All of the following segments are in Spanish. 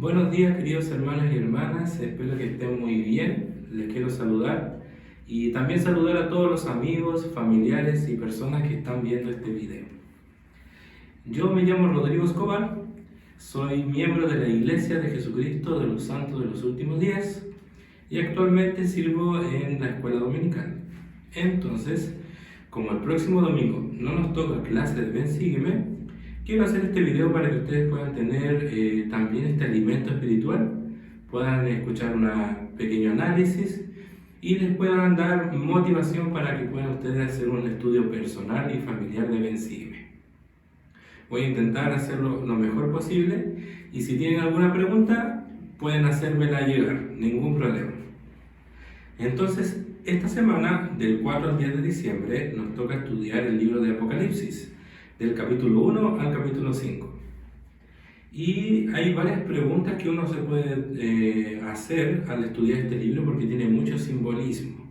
Buenos días, queridos hermanos y hermanas, espero que estén muy bien. Les quiero saludar y también saludar a todos los amigos, familiares y personas que están viendo este video. Yo me llamo Rodrigo Escobar, soy miembro de la Iglesia de Jesucristo de los Santos de los Últimos Días y actualmente sirvo en la escuela dominical. Entonces, como el próximo domingo no nos toca clase de Ven Sígueme, quiero hacer este video para que ustedes puedan tener también este alimento espiritual, puedan escuchar un pequeño análisis y les puedan dar motivación para que puedan ustedes hacer un estudio personal y familiar de Ven Sígueme. Voy a intentar hacerlo lo mejor posible y si tienen alguna pregunta pueden hacérmela llegar, ningún problema. Entonces, esta semana, del 4 al 10 de diciembre, nos toca estudiar el libro de Apocalipsis, del capítulo 1 al capítulo 5. Y hay varias preguntas que uno se puede hacer al estudiar este libro porque tiene mucho simbolismo.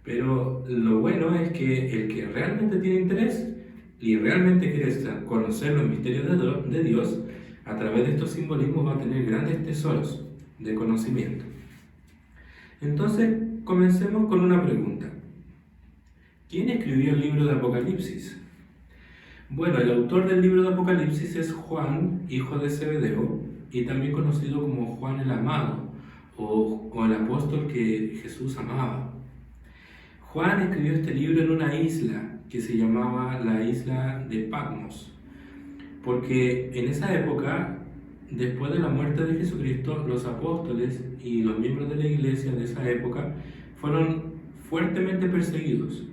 Pero lo bueno es que el que realmente tiene interés y realmente quiere conocer los misterios de Dios, a través de estos simbolismos va a tener grandes tesoros de conocimiento. Entonces, comencemos con una pregunta. ¿Quién escribió el libro de Apocalipsis? Bueno, el autor del libro de Apocalipsis es Juan, hijo de Zebedeo, y también conocido como Juan el Amado, o el apóstol que Jesús amaba. Juan escribió este libro en una isla que se llamaba la isla de Patmos, porque en esa época, después de la muerte de Jesucristo, los apóstoles y los miembros de la iglesia de esa época fueron fuertemente perseguidos,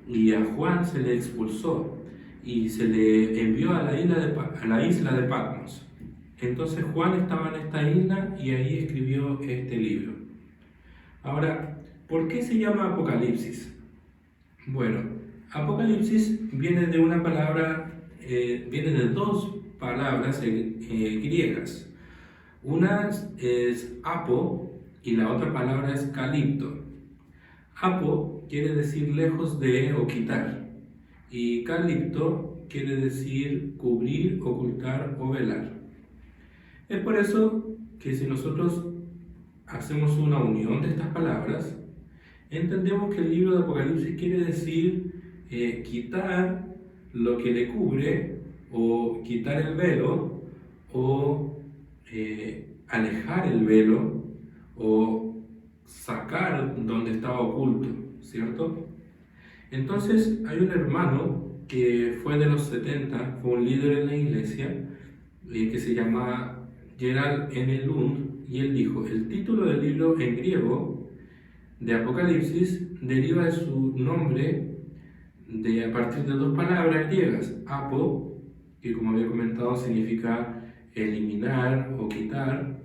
y a Juan se le expulsó y se le envió a la isla de Patmos. Entonces Juan estaba en esta isla y ahí escribió este libro. Ahora, ¿por qué se llama Apocalipsis? Bueno, Apocalipsis viene de una palabra, viene de dos palabras griegas. Una es apo y la otra palabra es calipto. Apo quiere decir lejos de o quitar, y calipto quiere decir cubrir, ocultar o velar. Es por eso que si nosotros hacemos una unión de estas palabras, entendemos que el libro de Apocalipsis quiere decir quitar lo que le cubre, o quitar el velo, o alejar el velo, o sacar donde estaba oculto, ¿cierto? Entonces hay un hermano que fue de los 70, fue un líder en la iglesia, que se llama Gerald N. Lund, y él dijo: el título del libro en griego de Apocalipsis deriva de su nombre a partir de dos palabras griegas: apo, que como había comentado significa eliminar o quitar,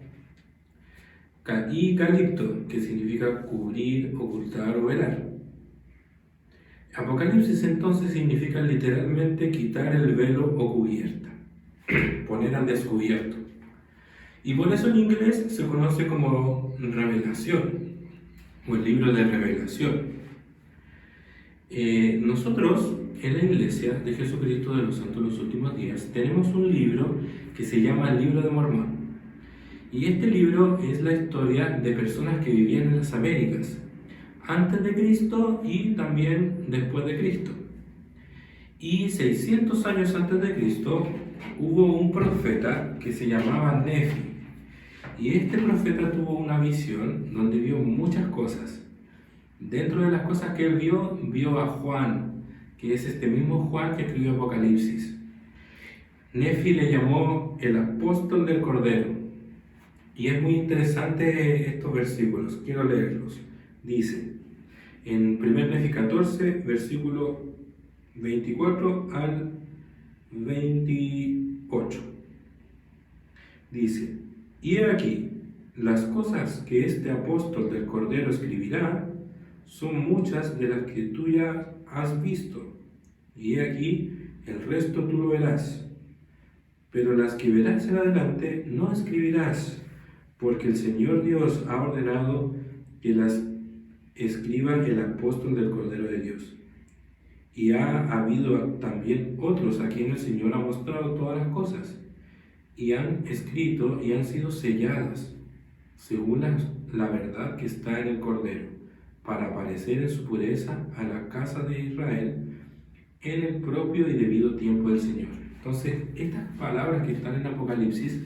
y calipto, que significa cubrir, ocultar o velar. Apocalipsis entonces significa literalmente quitar el velo o cubierta, poner al descubierto. Y por eso en inglés se conoce como revelación, o el libro de revelación. Nosotros en la Iglesia de Jesucristo de los Santos de los Últimos Días tenemos un libro que se llama el Libro de Mormón. Y este libro es la historia de personas que vivían en las Américas, antes de Cristo y también después de Cristo. Y 600 años antes de Cristo hubo un profeta que se llamaba Nefi. Y este profeta tuvo una visión donde vio muchas cosas. Dentro de las cosas que él vio a Juan, que es este mismo Juan que escribió Apocalipsis. Nefi le llamó el apóstol del Cordero. Y es muy interesante estos versículos, quiero leerlos. Dice, en 1 Nefi 14, versículo 24 al 28, dice: y he aquí, las cosas que este apóstol del Cordero escribirá son muchas de las que tú ya has visto, y he aquí, el resto tú lo verás, pero las que verás en adelante no escribirás, porque el Señor Dios ha ordenado que las escriba el apóstol del Cordero de Dios. Y ha habido también otros a quienes el Señor ha mostrado todas las cosas, y han escrito y han sido selladas según la verdad que está en el Cordero, para aparecer en su pureza a la casa de Israel en el propio y debido tiempo del Señor. Entonces, estas palabras que están en Apocalipsis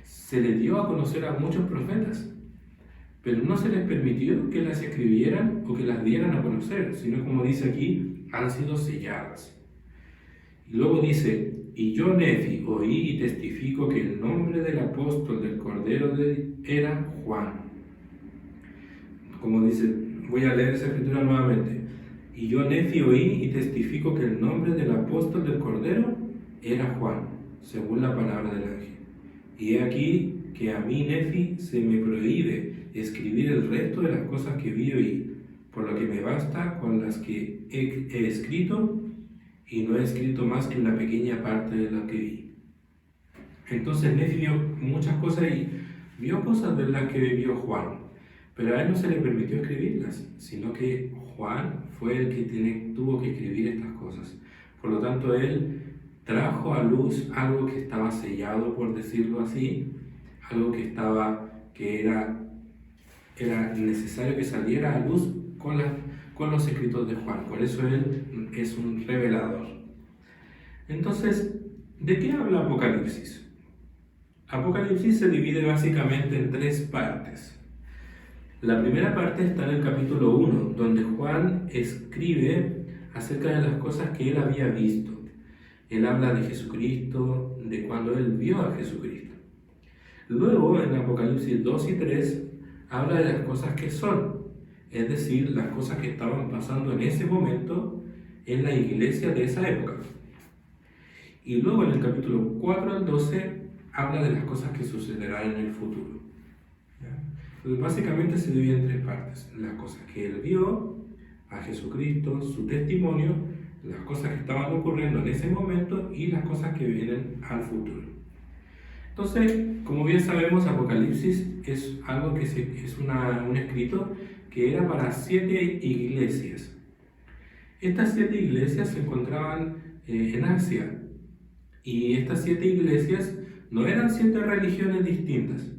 se les dio a conocer a muchos profetas, pero no se les permitió que las escribieran o que las dieran a conocer, sino como dice aquí, han sido selladas. Y luego dice, y yo, Nefi, oí y testifico que el nombre del apóstol del Cordero era Juan. Como dice, voy a leer esa escritura nuevamente. Y yo, Nefi, oí y testifico que el nombre del apóstol del Cordero era Juan, según la palabra del ángel. Y he aquí que a mí, Nefi, se me prohíbe escribir el resto de las cosas que vi y oí, por lo que me basta con las que he escrito, y no he escrito más que una pequeña parte de lo que vi. Entonces Nefi vio muchas cosas y vio cosas de las que vio Juan, pero a él no se le permitió escribirlas, sino que Juan fue el que tuvo que escribir estas cosas. Por lo tanto, él trajo a luz algo que estaba sellado, por decirlo así, algo que era necesario que saliera a luz con los escritos de Juan. Por eso él es un revelador. Entonces, ¿de qué habla Apocalipsis? Apocalipsis se divide básicamente en tres partes. La primera parte está en el capítulo 1, donde Juan escribe acerca de las cosas que él había visto. Él habla de Jesucristo, de cuando él vio a Jesucristo. Luego, en Apocalipsis 2 y 3, habla de las cosas que son, es decir, las cosas que estaban pasando en ese momento en la iglesia de esa época. Y luego, en el capítulo 4 al 12, habla de las cosas que sucederán en el futuro. Entonces, básicamente se divide en tres partes: las cosas que él vio, a Jesucristo, su testimonio, las cosas que estaban ocurriendo en ese momento y las cosas que vienen al futuro. Entonces, como bien sabemos, Apocalipsis es algo que es un escrito que era para 7 iglesias. Estas 7 iglesias se encontraban en Asia, y estas 7 iglesias no eran 7 religiones distintas,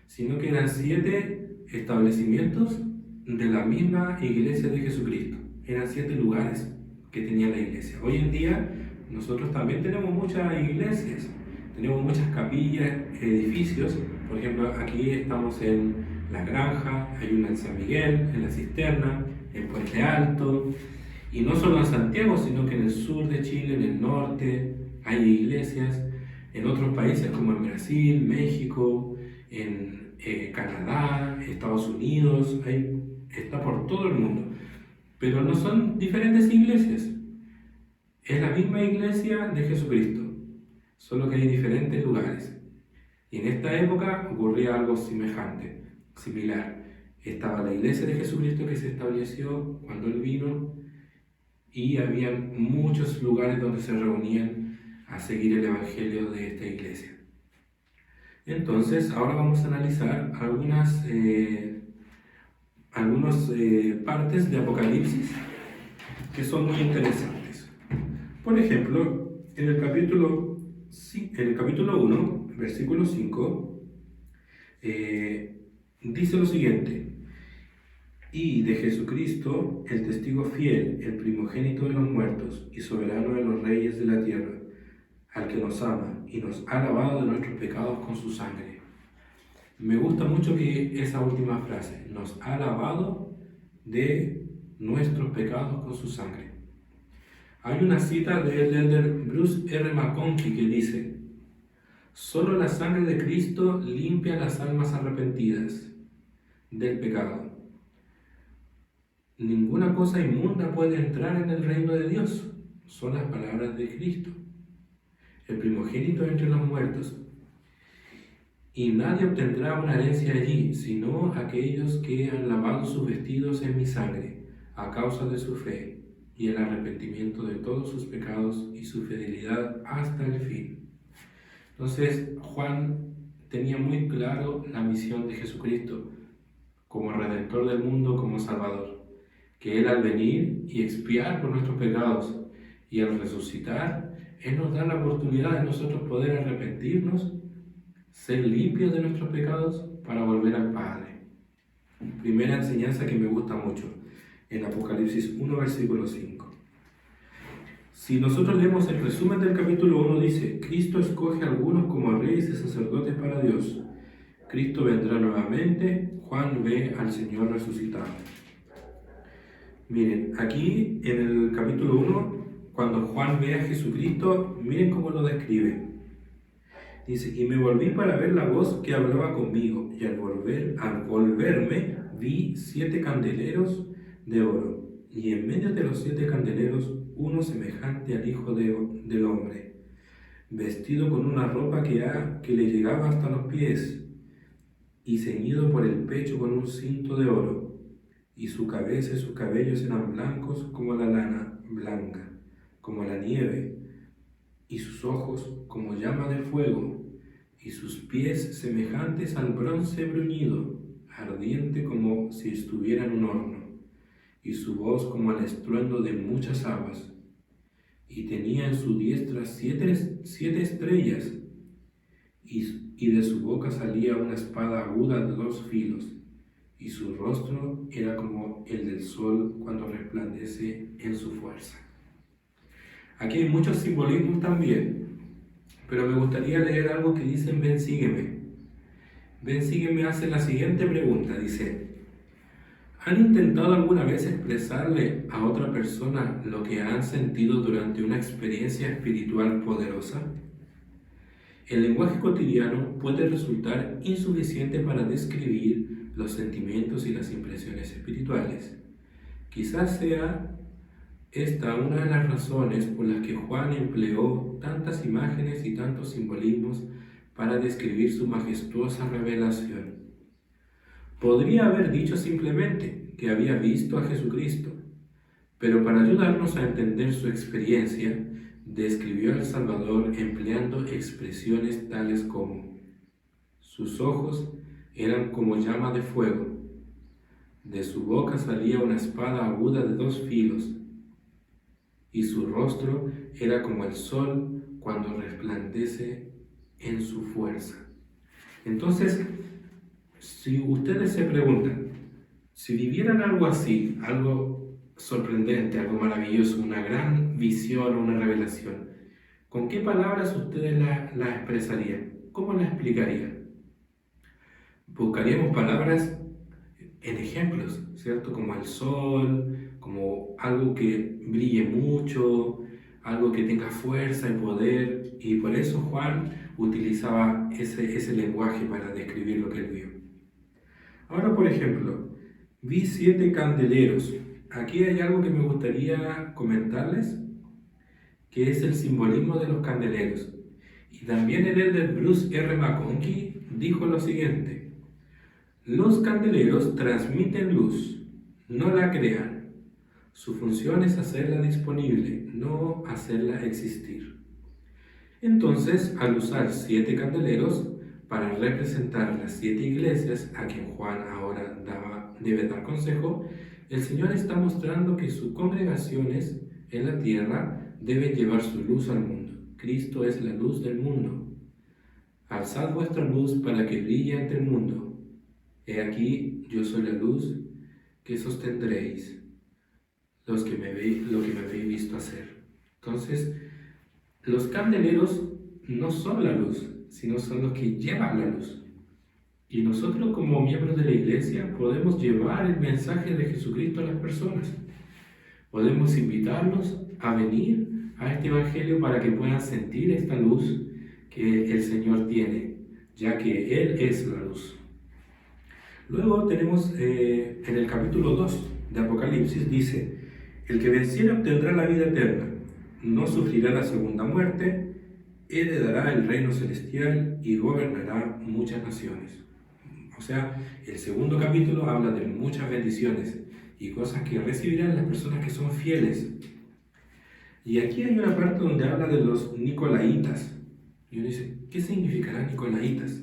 sino que eran 7 establecimientos de la misma iglesia de Jesucristo. Eran 7 lugares que tenía la iglesia. Hoy en día nosotros también tenemos muchas iglesias, tenemos muchas capillas, edificios. Por ejemplo, aquí estamos en La Granja, hay una en San Miguel, en La Cisterna, en Puente Alto, y no solo en Santiago, sino que en el sur de Chile, en el norte, hay iglesias. En otros países como en Brasil, México, en Canadá, Estados Unidos, está por todo el mundo. Pero no son diferentes iglesias, es la misma iglesia de Jesucristo, solo que hay diferentes lugares. Y en esta época ocurría algo semejante, similar. Estaba la iglesia de Jesucristo que se estableció cuando Él vino, y había muchos lugares donde se reunían a seguir el evangelio de esta iglesia. Entonces, ahora vamos a analizar algunas partes de Apocalipsis que son muy interesantes. Por ejemplo, en el capítulo 1, versículo 5, dice lo siguiente: y de Jesucristo, el testigo fiel, el primogénito de los muertos y soberano de los reyes de la tierra, al que nos ama y nos ha lavado de nuestros pecados con su sangre. Me gusta mucho que esa última frase, nos ha lavado de nuestros pecados con su sangre. Hay una cita del elder Bruce R. McConkie que dice: solo la sangre de Cristo limpia las almas arrepentidas del pecado. Ninguna cosa inmunda puede entrar en el reino de Dios. Son las palabras de Cristo, el primogénito entre los muertos. Y nadie obtendrá una herencia allí, sino aquellos que han lavado sus vestidos en mi sangre, a causa de su fe y el arrepentimiento de todos sus pecados y su fidelidad hasta el fin. Entonces, Juan tenía muy claro la misión de Jesucristo como Redentor del mundo, como Salvador, que Él, al venir y expiar por nuestros pecados y al resucitar, Él nos da la oportunidad de nosotros poder arrepentirnos ser limpios de nuestros pecados para volver al Padre. Primera enseñanza que me gusta mucho, en Apocalipsis 1, versículo 5. Si nosotros leemos el resumen del capítulo 1, dice: Cristo escoge a algunos como reyes y sacerdotes para Dios. Cristo vendrá nuevamente. Juan ve al Señor resucitado. Miren, aquí en el capítulo 1, cuando Juan ve a Jesucristo, miren cómo lo describe. Dice: y me volví para ver la voz que hablaba conmigo, y al volverme vi 7 candeleros de oro, y en medio de los 7 candeleros uno semejante al Hijo del Hombre, vestido con una ropa que le llegaba hasta los pies, y ceñido por el pecho con un cinto de oro, y su cabeza y sus cabellos eran blancos como la lana, blanca como la nieve, y sus ojos como llama de fuego, y sus pies semejantes al bronce bruñido, ardiente como si estuviera en un horno, y su voz como el estruendo de muchas aguas. Y tenía en su diestra 7 estrellas, y de su boca salía una espada aguda de 2 filos, y su rostro era como el del sol cuando resplandece en su fuerza. Aquí hay muchos simbolismos también, pero me gustaría leer algo que dice en Ven, sígueme. Ven, sígueme hace la siguiente pregunta, dice: ¿han intentado alguna vez expresarle a otra persona lo que han sentido durante una experiencia espiritual poderosa? El lenguaje cotidiano puede resultar insuficiente para describir los sentimientos y las impresiones espirituales. Quizás sea esta una de las razones por las que Juan empleó tantas imágenes y tantos simbolismos para describir su majestuosa revelación. Podría haber dicho simplemente que había visto a Jesucristo, pero para ayudarnos a entender su experiencia, describió al Salvador empleando expresiones tales como: sus ojos eran como llama de fuego, de su boca salía una espada aguda de 2 filos, y su rostro era como el sol cuando resplandece en su fuerza. Entonces, si ustedes se preguntan, si vivieran algo así, algo sorprendente, algo maravilloso, una gran visión, una revelación, ¿con qué palabras ustedes la expresarían? ¿Cómo la explicarían? Buscaríamos palabras en ejemplos, ¿cierto? Como el sol, como algo que brille mucho, algo que tenga fuerza y poder, y por eso Juan utilizaba ese lenguaje para describir lo que él vio. Ahora, por ejemplo, vi 7 candeleros. Aquí hay algo que me gustaría comentarles, que es el simbolismo de los candeleros. Y también el elder Bruce R. McConkie dijo lo siguiente: los candeleros transmiten luz, no la crean. Su función es hacerla disponible, no hacerla existir. Entonces, al usar 7 candeleros para representar las 7 iglesias a quien Juan ahora debe dar consejo, el Señor está mostrando que sus congregaciones en la tierra deben llevar su luz al mundo. Cristo es la luz del mundo. Alzad vuestra luz para que brille ante el mundo. He aquí, yo soy la luz que sostendréis lo que me habéis visto hacer. Entonces, los candeleros no son la luz, sino son los que llevan la luz. Y nosotros, como miembros de la iglesia, podemos llevar el mensaje de Jesucristo a las personas. Podemos invitarlos a venir a este evangelio para que puedan sentir esta luz que el Señor tiene, ya que Él es la luz. Luego tenemos en el capítulo 2 de Apocalipsis, dice: el que venciere obtendrá la vida eterna, no sufrirá la segunda muerte, heredará el reino celestial y gobernará muchas naciones. O sea, el segundo capítulo habla de muchas bendiciones y cosas que recibirán las personas que son fieles. Y aquí hay una parte donde habla de los nicolaitas. Y uno dice, ¿qué significarán nicolaitas?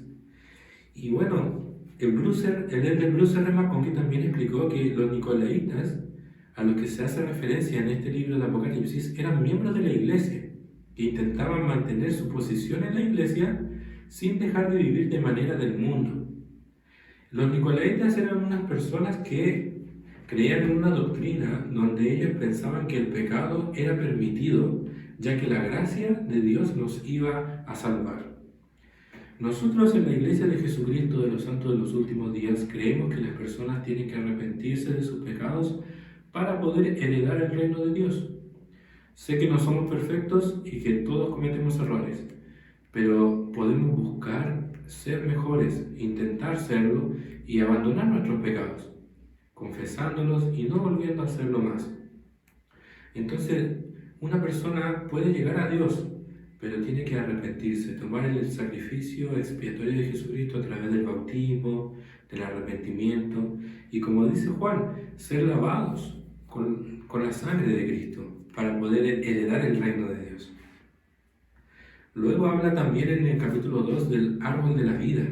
Y bueno, el elder Bruce R. McConkie también explicó que los nicolaitas, a los que se hace referencia en este libro de Apocalipsis, eran miembros de la iglesia, que intentaban mantener su posición en la iglesia sin dejar de vivir de manera del mundo. Los nicolaitas eran unas personas que creían en una doctrina donde ellos pensaban que el pecado era permitido, ya que la gracia de Dios nos iba a salvar. Nosotros en la Iglesia de Jesucristo de los Santos de los Últimos Días creemos que las personas tienen que arrepentirse de sus pecados para poder heredar el reino de Dios. Sé que no somos perfectos y que todos cometemos errores, pero podemos buscar ser mejores, intentar serlo y abandonar nuestros pecados, confesándolos y no volviendo a hacerlo más. Entonces, una persona puede llegar a Dios, pero tiene que arrepentirse, tomar el sacrificio expiatorio de Jesucristo a través del bautismo, del arrepentimiento y, como dice Juan, ser lavados con la sangre de Cristo para poder heredar el reino de Dios. Luego habla también en el capítulo 2 del árbol de la vida,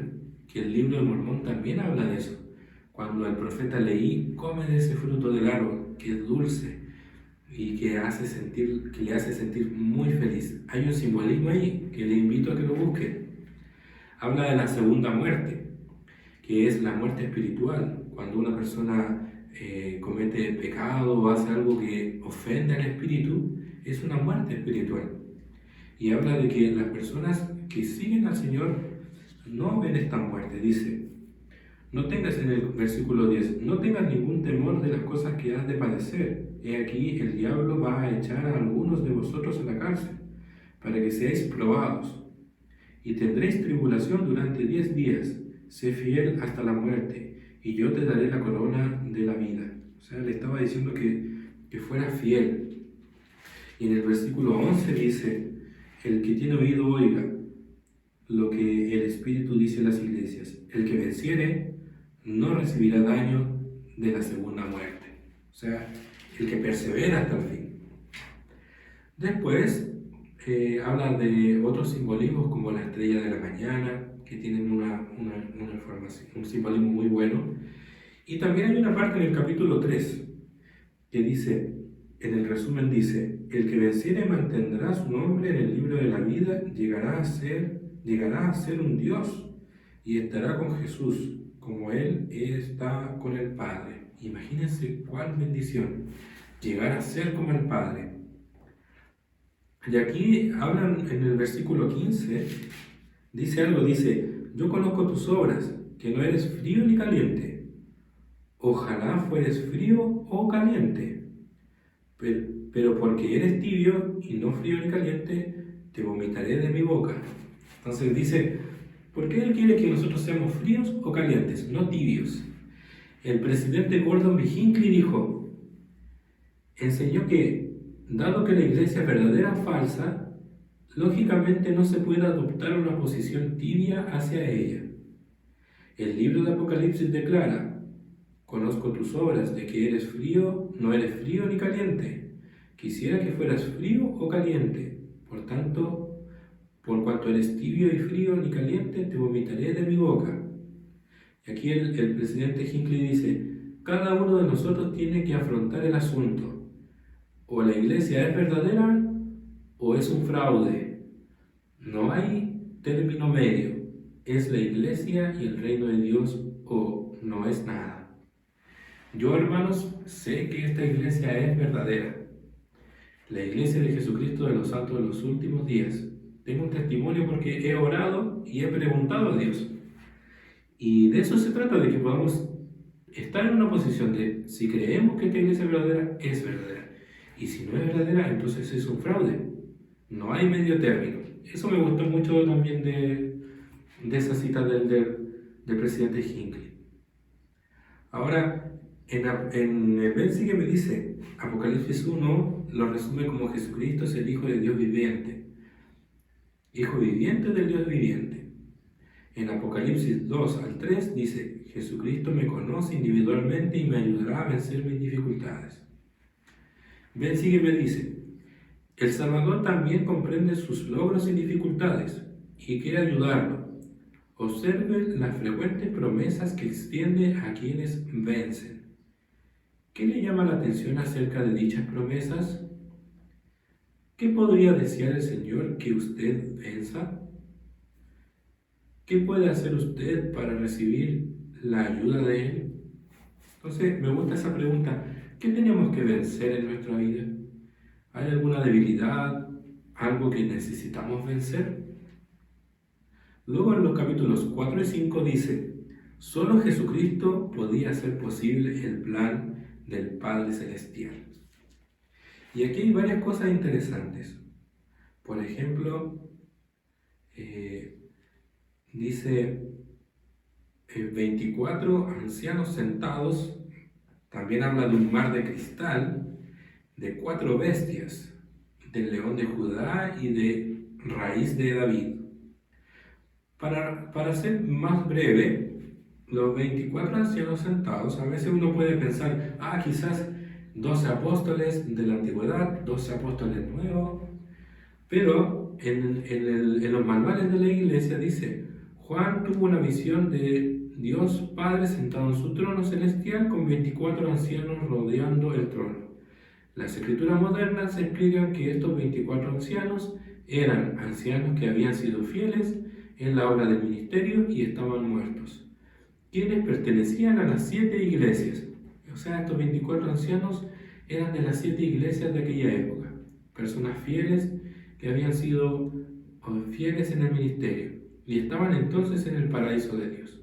que el libro de Mormón también habla de eso. Cuando el profeta Leí come de ese fruto del árbol, que es dulce y que le hace sentir muy feliz. Hay un simbolismo ahí que le invito a que lo busque. Habla de la segunda muerte, que es la muerte espiritual. Cuando una persona comete pecado o hace algo que ofende al espíritu, es una muerte espiritual. Y habla de que las personas que siguen al Señor no ven esta muerte. Dice, no tengas, en el versículo 10, no tengas ningún temor de las cosas que has de padecer. He aquí, el diablo va a echar a algunos de vosotros a la cárcel, para que seáis probados. Y tendréis tribulación durante 10 días. Sé fiel hasta la muerte, y yo te daré la corona de la vida. O sea, le estaba diciendo que fuera fiel. Y en el versículo 11 dice, el que tiene oído oiga lo que el Espíritu dice a las iglesias. El que venciere no recibirá daño de la segunda muerte. O sea, el que persevera hasta el fin. Después habla de otros simbolismos como la estrella de la mañana, que tienen un simbolismo muy bueno. Y también hay una parte en el capítulo 3 que dice, en el resumen dice, el que venciere mantendrá su nombre en el libro de la vida, llegará a ser un Dios y estará con Jesús, como Él está con el Padre. Imagínense cuál bendición, llegar a ser como el Padre. Y aquí hablan en el versículo 15, dice, yo conozco tus obras, que no eres frío ni caliente. Ojalá fueres frío o caliente, pero porque eres tibio y no frío ni caliente, te vomitaré de mi boca. Entonces dice, ¿por qué Él quiere que nosotros seamos fríos o calientes, no tibios? El presidente Gordon B. Hinckley enseñó que, dado que la iglesia es verdadera o falsa, lógicamente no se puede adoptar una posición tibia hacia ella. El libro de Apocalipsis declara, conozco tus obras, de que eres frío, no eres frío ni caliente. Quisiera que fueras frío o caliente. Por tanto, por cuanto eres tibio y frío ni caliente, te vomitaré de mi boca. Y aquí el presidente Hinckley dice, cada uno de nosotros tiene que afrontar el asunto. O la iglesia es verdadera o es un fraude. No hay término medio. Es la iglesia y el reino de Dios o no es nada. Yo, hermanos, sé que esta iglesia es verdadera. La iglesia de Jesucristo de los Santos de los Últimos Días. Tengo un testimonio porque he orado y he preguntado a Dios. Y de eso se trata, de que podamos estar en una posición de, si creemos que esta iglesia es verdadera, es verdadera. Y si no es verdadera, entonces es un fraude. No hay medio término. Eso me gustó mucho también de esa cita del presidente Hinckley. Ahora, en el verso que me dice, Apocalipsis 1 lo resume como Jesucristo es el Hijo de Dios viviente. Hijo viviente del Dios viviente. En Apocalipsis 2 al 3 dice, Jesucristo me conoce individualmente y me ayudará a vencer mis dificultades. Ven, sigue, me dice, el Salvador también comprende sus logros y dificultades y quiere ayudarlo. Observe las frecuentes promesas que extiende a quienes vencen. ¿Qué le llama la atención acerca de dichas promesas? ¿Qué podría desear el Señor que usted venza? ¿Qué puede hacer usted para recibir la ayuda de Él? Entonces, me gusta esa pregunta. ¿Qué tenemos que vencer en nuestra vida? ¿Hay alguna debilidad? ¿Algo que necesitamos vencer? Luego en los capítulos 4 y 5 dice, solo Jesucristo podía hacer posible el plan del Padre Celestial. Y aquí hay varias cosas interesantes. Por ejemplo, dice 24 ancianos sentados, también habla de un mar de cristal, de 4 bestias, del león de Judá y de raíz de David. Para ser más breve, los 24 ancianos sentados, a veces uno puede pensar, quizás 12 apóstoles de la antigüedad, 12 apóstoles nuevos, pero en los manuales de la iglesia dice, Juan tuvo una visión de Dios Padre sentado en su trono celestial con 24 ancianos rodeando el trono. Las escrituras modernas explican que estos 24 ancianos eran ancianos que habían sido fieles en la obra del ministerio y estaban muertos, quienes pertenecían a las 7 iglesias. O sea, estos 24 ancianos eran de las 7 iglesias de aquella época, personas fieles que habían sido fieles en el ministerio y estaban entonces en el paraíso de Dios.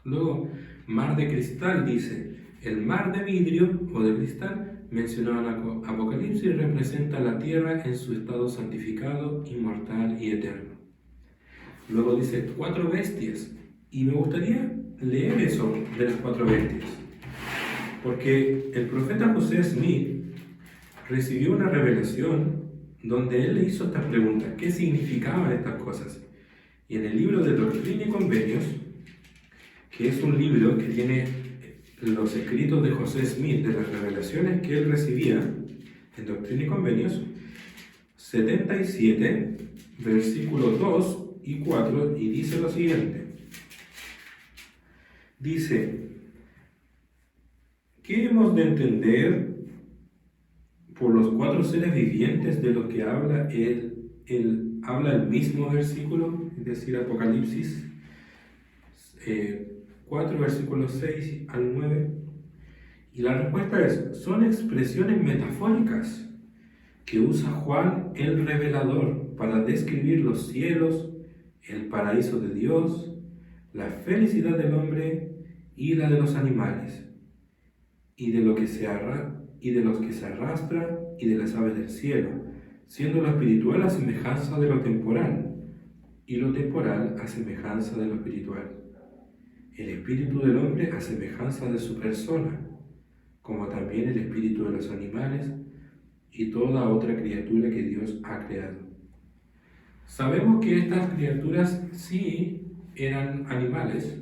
Luego, mar de cristal dice, el mar de vidrio o de cristal mencionado en Apocalipsis representa la tierra en su estado santificado, inmortal y eterno. Luego dice 4 bestias, y me gustaría leer eso de las 4 bestias, porque el profeta José Smith recibió una revelación donde él le hizo esta pregunta: ¿qué significaban estas cosas? Y en el libro de Doctrina y Convenios, que es un libro que tiene los escritos de José Smith, de las revelaciones que él recibía en Doctrina y Convenios, 77, versículos 2 y 4, y dice lo siguiente. Dice, ¿qué hemos de entender por los 4 seres vivientes de los que habla habla el mismo versículo, es decir, Apocalipsis 4, versículos 6 al 9? Y la respuesta es, son expresiones metafóricas que usa Juan el Revelador para describir los cielos, el paraíso de Dios, la felicidad del hombre y la de los animales, y de los que se arrastran y de las aves del cielo, siendo lo espiritual a semejanza de lo temporal, y lo temporal a semejanza de lo espiritual. El espíritu del hombre a semejanza de su persona, como también el espíritu de los animales y toda otra criatura que Dios ha creado. Sabemos que estas criaturas sí eran animales.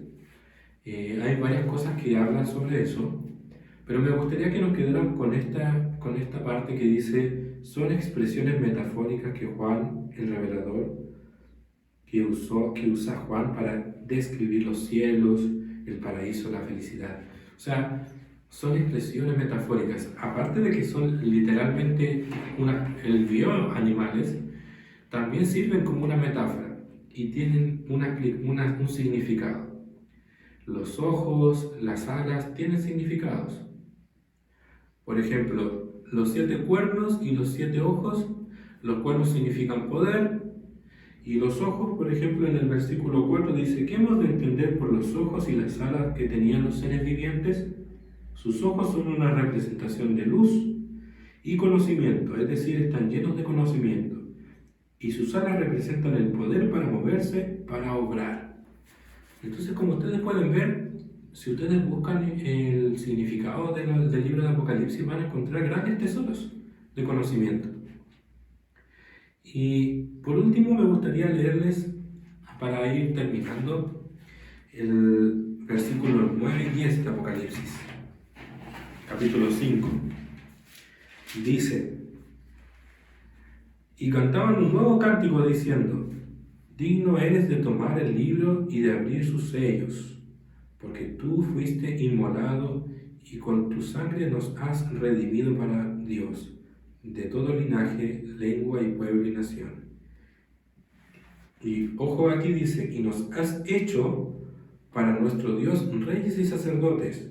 Hay varias cosas que hablan sobre eso, pero me gustaría que nos quedáramos con esta parte que dice, son expresiones metafóricas que Juan, el Revelador, que usa Juan para describir los cielos, el paraíso, la felicidad. O sea, son expresiones metafóricas. Aparte de que son literalmente el vio animales, también sirven como una metáfora y tienen un significado. Los ojos, las alas tienen significados. Por ejemplo, los 7 cuernos y los 7 ojos. Los cuernos significan poder, y los ojos, por ejemplo, en el versículo 4 dice, ¿qué hemos de entender por los ojos y las alas que tenían los seres vivientes? Sus ojos son una representación de luz y conocimiento, es decir, están llenos de conocimiento. Y sus alas representan el poder para moverse, para obrar. Entonces, como ustedes pueden ver, si ustedes buscan el significado del libro de Apocalipsis, van a encontrar grandes tesoros de conocimiento. Y por último me gustaría leerles, para ir terminando, el versículo 9 y 10 de Apocalipsis, capítulo 5. Dice, y cantaban un nuevo cántico diciendo, digno eres de tomar el libro y de abrir sus sellos, porque tú fuiste inmolado y con tu sangre nos has redimido para Dios, de todo linaje, lengua y pueblo y nación. Y ojo aquí dice, y nos has hecho para nuestro Dios reyes y sacerdotes,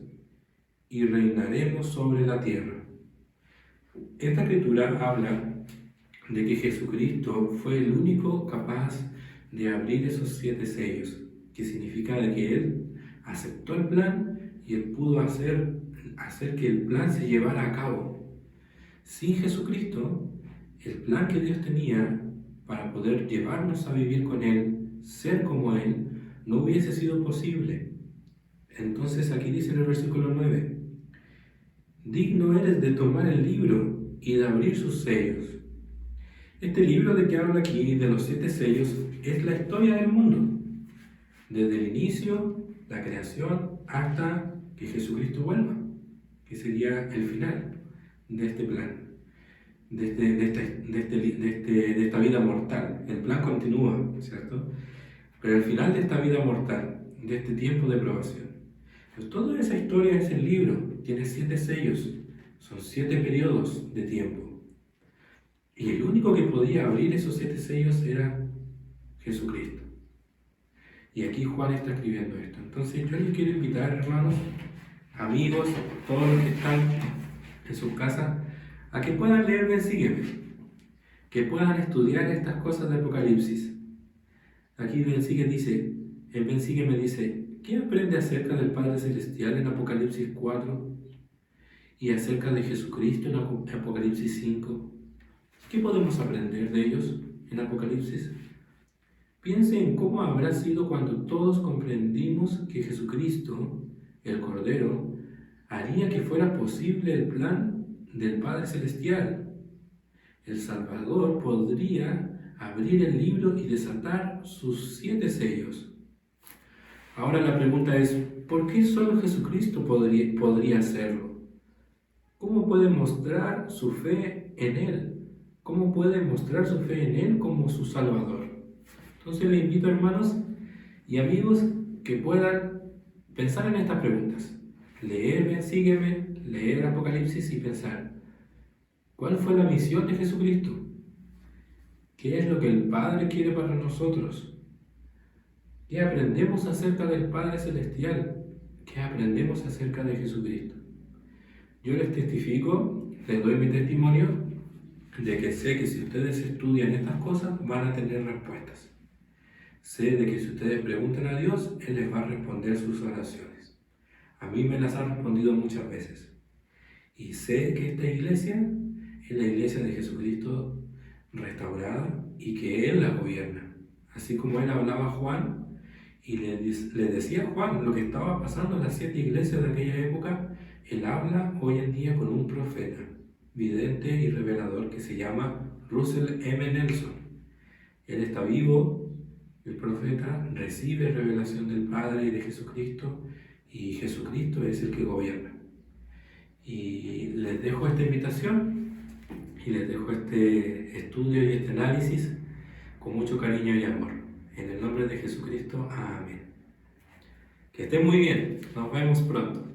y reinaremos sobre la tierra. Esta escritura habla de que Jesucristo fue el único capaz de abrir esos 7 sellos, que significa de que Él aceptó el plan y Él pudo hacer que el plan se llevara a cabo. Sin Jesucristo, el plan que Dios tenía para poder llevarnos a vivir con Él, ser como Él, no hubiese sido posible. Entonces aquí dice en el versículo 9, digno eres de tomar el libro y de abrir sus sellos. Este libro de que habla aquí, de los 7 sellos, es la historia del mundo, desde el inicio, la creación, hasta que Jesucristo vuelva, que sería el final de este plan, de esta vida mortal. El plan continúa, ¿cierto? Pero el final de esta vida mortal, de este tiempo de probación. Pues toda esa historia es el libro, tiene 7 sellos, son 7 periodos de tiempo. Y el único que podía abrir esos 7 sellos era Jesucristo. Y aquí Juan está escribiendo esto. Entonces yo les quiero invitar, hermanos, amigos, todos los que están en sus casas, a que puedan leer Ven, sígueme, que puedan estudiar estas cosas de Apocalipsis. Aquí Ven, sígueme dice, en Ven, sígueme dice, ¿qué aprende acerca del Padre Celestial en Apocalipsis 4 y acerca de Jesucristo en Apocalipsis 5? ¿Qué podemos aprender de ellos en Apocalipsis? Piense en cómo habrá sido cuando todos comprendimos que Jesucristo, el Cordero, haría que fuera posible el plan del Padre Celestial. El Salvador podría abrir el libro y desatar sus 7 sellos. Ahora la pregunta es, ¿por qué solo Jesucristo podría hacerlo? ¿Cómo puede mostrar su fe en Él? ¿Cómo puede mostrar su fe en Él como su Salvador? Entonces les invito, hermanos y amigos, que puedan pensar en estas preguntas. Leer Ven, sígueme, leer Apocalipsis y pensar, ¿cuál fue la misión de Jesucristo? ¿Qué es lo que el Padre quiere para nosotros? ¿Qué aprendemos acerca del Padre Celestial? ¿Qué aprendemos acerca de Jesucristo? Yo les testifico, les doy mi testimonio, de que sé que si ustedes estudian estas cosas van a tener respuestas. Sé de que si ustedes preguntan a Dios, Él les va a responder sus oraciones. A mí me las ha respondido muchas veces. Y sé que esta iglesia es la iglesia de Jesucristo restaurada y que Él la gobierna. Así como Él hablaba a Juan y le decía a Juan lo que estaba pasando en las 7 iglesias de aquella época, Él habla hoy en día con un profeta, vidente y revelador que se llama Russell M. Nelson. Él está vivo. El profeta recibe revelación del Padre y de Jesucristo, y Jesucristo es el que gobierna. Y les dejo esta invitación, y les dejo este estudio y este análisis con mucho cariño y amor. En el nombre de Jesucristo, amén. Que estén muy bien, nos vemos pronto.